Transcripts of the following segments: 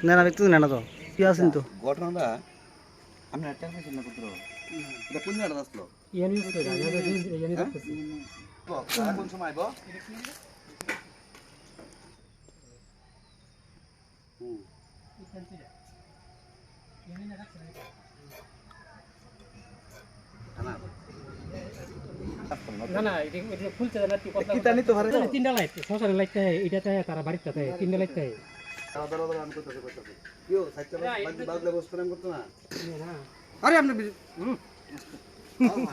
না না ব্যক্তিগত না তো কি আছেন তো ঘটনাটা আমি একটা কথা না পুত্র এটা কোন জায়গায় আসলো ইয়ানি তো ইয়ানি কোন সময় গো না না এটা খুলছে না কি কথা কি জানি তো ভারে তিনটা লাইট সসারে লাইটটা এটাতে তারা বাড়িতে তিনটা লাইটটা দাদা আমি করতেছি কিও সাইকেল বাদলে বস প্রেম করতে না না আরে আপনি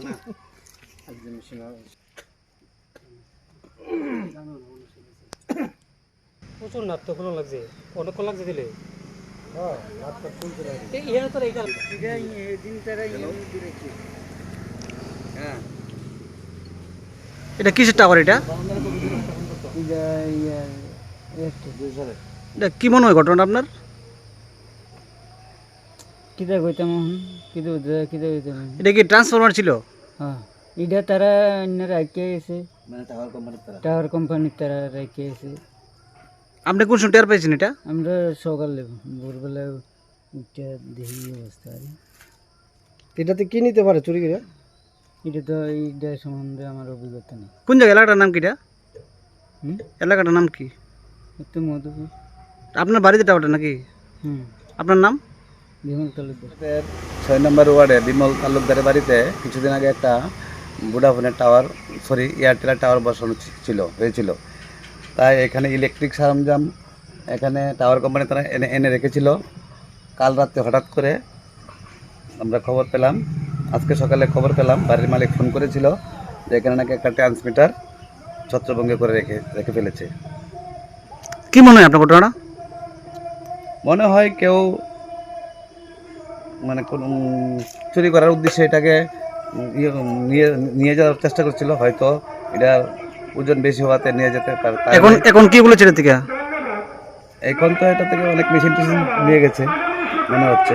না একদম শোনা প্রচুর নাট তো কোনো লাগছে অনেকক্ষণ লাগছে দিলে হ্যাঁ রাতটা খুলতে লাগে ইয়া তো এইটা দিন তারা দিরেছি হ্যাঁ এটা কিসের টাওয়ার এটা এটা কি মনে হয় ঘটনা আপনার কিতা কইতাম কিতা কিতা কইতাম এটা কি ট্রান্সফরমার ছিল হ্যাঁ এটা তারা অন্য রাখিয়ে গেছে মানে টাওয়ার কোম্পানির তারা রাখিয়ে গেছে আপনি কোন সময় টের পাইছেন এটা আমরা সকালে ভোরবেলা উঠে দেখি অবস্থা আর এটাতে কি নিতে পারে চুরি করে এটা তো এইটা সম্বন্ধে আমার অভিজ্ঞতা নেই কোন জায়গা এলাকাটার নাম কি এটা এলাকাটার নাম কি একটু মধুপুর আপনার বাড়িতে টাওয়ারটা নাকি আপনার নাম বিমল তালুকদার 6 নম্বর ওয়ার্ডে বিমল তালুকদারের বাড়িতে কিছুদিন আগে একটা ভোডাফোনের টাওয়ার এয়ারটেলের টাওয়ার বসানো হয়েছিল তাই এখানে ইলেকট্রিক সরঞ্জাম এখানে টাওয়ার কোম্পানি তারা এনে রেখেছিল কাল রাতে হঠাৎ করে আমরা খবর পেলাম আজকে সকালে খবর পেলাম বাড়ির মালিক ফোন করেছিল যে এখানে নাকি একটা ট্রান্সমিটার ছত্রভঙ্গ করে রেখে ফেলেছে কি মনে হয় আপনার ঘটনাটা মনে হয় কেউ মানে কোন চুরি করার উদ্দেশ্যে এটাকে নিয়ে যাওয়ার চেষ্টা করছিল হয়তো এটা ওজন বেশি হওয়াতে নিয়ে যেতে পারে এখন কি বলেছে এটা থেকে এখন তো এটা থেকে অনেক মেশিন টেশিন নিয়ে গেছে মনে হচ্ছে